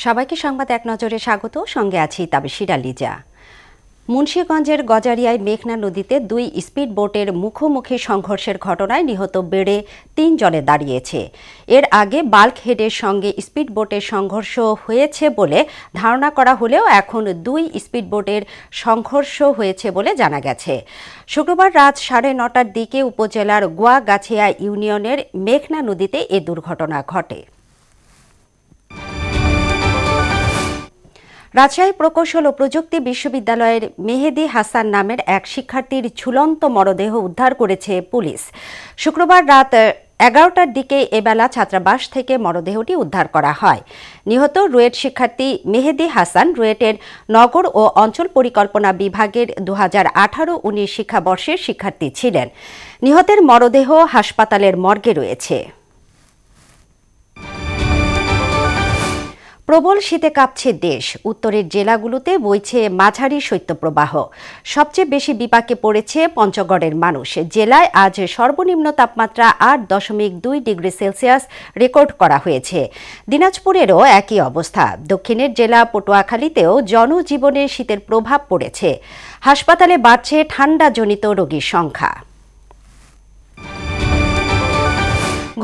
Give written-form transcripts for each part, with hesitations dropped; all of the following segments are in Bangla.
সবাইকে সংবাদ এক নজরে স্বাগত। সঙ্গে আছি তাবিশিরা লিজা। মুন্সিগঞ্জের গজারিয়ায় মেঘনা নদীতে দুই স্পিড বোটের মুখোমুখি সংঘর্ষের ঘটনায় নিহত বেড়ে ৩ জনে দাঁড়িয়েছে। এর আগে বাল্কহেডের সঙ্গে স্পিড বোটের সংঘর্ষ হয়েছে বলে ধারণা করা হলেও এখন দুই স্পিড বোটের সংঘর্ষ হয়েছে বলে জানা গেছে। শুক্রবার রাত 9:30টার দিকে উপজেলার গোয়াগাছিয়া ইউনিয়নের মেঘনা নদীতে এ দুর্ঘটনা ঘটে। রাজশাহী প্রকৌশল ও প্রযুক্তি বিশ্ববিদ্যালয়ের মেহেদী হাসান নামের এক শিক্ষার্থীর ঝুলন্ত মরদেহ উদ্ধার করেছে পুলিশ। শুক্রবার রাত 11টার দিকে এবেলা ছাত্রাবাস থেকে মরদেহটি উদ্ধার করা হয়। নিহত রুয়েট শিক্ষার্থী মেহেদী হাসান রুয়েটের নগর ও অঞ্চল পরিকল্পনা বিভাগের 2018-19 শিক্ষাবর্ষের শিক্ষার্থী ছিলেন। নিহতের মরদেহ হাসপাতালের মর্গে রয়েছে। প্রবল শীতে কাঁপছে দেশ। উত্তরের জেলাগুলোতে বইছে মাঝারি শৈত্যপ্রবাহ। সবচেয়ে বেশি বিপাকে পড়েছে পঞ্চগড়ের মানুষ। জেলায় আজ সর্বনিম্ন তাপমাত্রা 8.2 ডিগ্রি সেলসিয়াস রেকর্ড করা হয়েছে। দিনাজপুরেরও একই অবস্থা। দক্ষিণের জেলা পটুয়াখালীতেও জনজীবনে শীতের প্রভাব পড়েছে। হাসপাতালে বাড়ছে ঠান্ডাজনিত রোগীর সংখ্যা।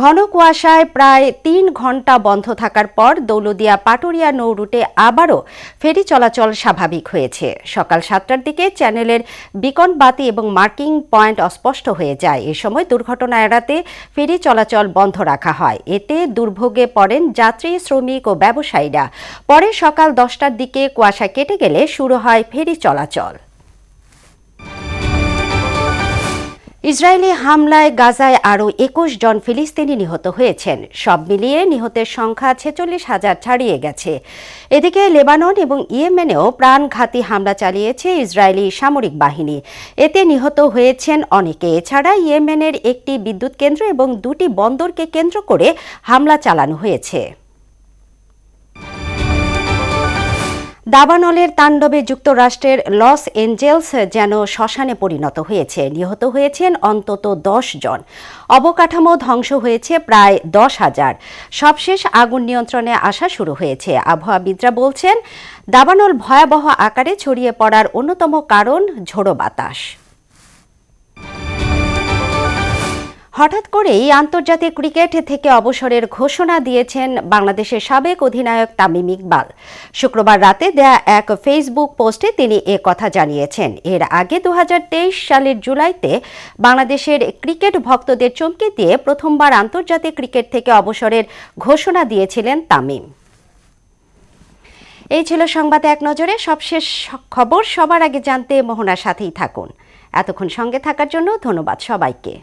ঘন কুয়াশায় প্রায় 3 ঘণ্টা বন্ধ থাকার পর দৌলতদিয়া পাটুরিয়া নৌ রুটে আবারও ফেরি চলাচল স্বাভাবিক হয়েছে। সকাল 7টার দিকে চ্যানেলের বিকন বাতি এবং মার্কিং পয়েন্ট অস্পষ্ট হয়ে যায়। এ সময় দুর্ঘটনা এড়াতে ফেরি চলাচল বন্ধ রাখা হয়। এতে দুর্ভোগে পড়েন যাত্রী, শ্রমিক ও ব্যবসায়ীরা। পরে সকাল 10টার দিকে কুয়াশা কেটে গেলে শুরু হয় ফেরি চলাচল। ইসরায়েলি হামলায় গাজায় আরও 21 জন ফিলিস্তিনি নিহত হয়েছেন। সব মিলিয়ে নিহতের সংখ্যা 46,000 ছাড়িয়ে গেছে। এদিকে লেবানন এবং ইয়েমেনেও প্রাণঘাতী হামলা চালিয়েছে ইসরায়েলি সামরিক বাহিনী। এতে নিহত হয়েছেন অনেকে। এছাড়া ইয়েমেনের একটি বিদ্যুৎ কেন্দ্র এবং 2টি বন্দরকে কেন্দ্র করে হামলা চালানো হয়েছে। দাবানলের তাণ্ডবে যুক্তরাষ্ট্রের লস এঞ্জেলস যেন শ্মশানে পরিণত হয়েছে। নিহত হয়েছেন অন্তত 10 জন। অবকাঠামো ধ্বংস হয়েছে প্রায় 10,000। সবশেষ আগুন নিয়ন্ত্রণে আসা শুরু হয়েছে। আবহাওয়াবিদরা বলছেন, দাবানল ভয়াবহ আকারে ছড়িয়ে পড়ার অন্যতম কারণ ঝোড়ো বাতাস। হঠাৎ করেই আন্তর্জাতিক ক্রিকেট থেকে অবসরের ঘোষণা দিয়েছেন বাংলাদেশের সাবেক অধিনায়ক তামিম ইকবাল। শুক্রবার রাতে দেয়া এক ফেসবুক পোস্টে তিনি এ কথা জানিয়েছেন। এর আগে 2023 সালের জুলাইতে বাংলাদেশের ক্রিকেট ভক্তদের চমকে দিয়ে প্রথমবার আন্তর্জাতিক ক্রিকেট থেকে অবসরের ঘোষণা দিয়েছিলেন তামিম। এই ছিল সংবাদ এক নজরে। সবশেষ খবর সবার আগে জানতে মোহনার সাথেই থাকুন। এতক্ষণ সঙ্গে থাকার জন্য ধন্যবাদ সবাইকে।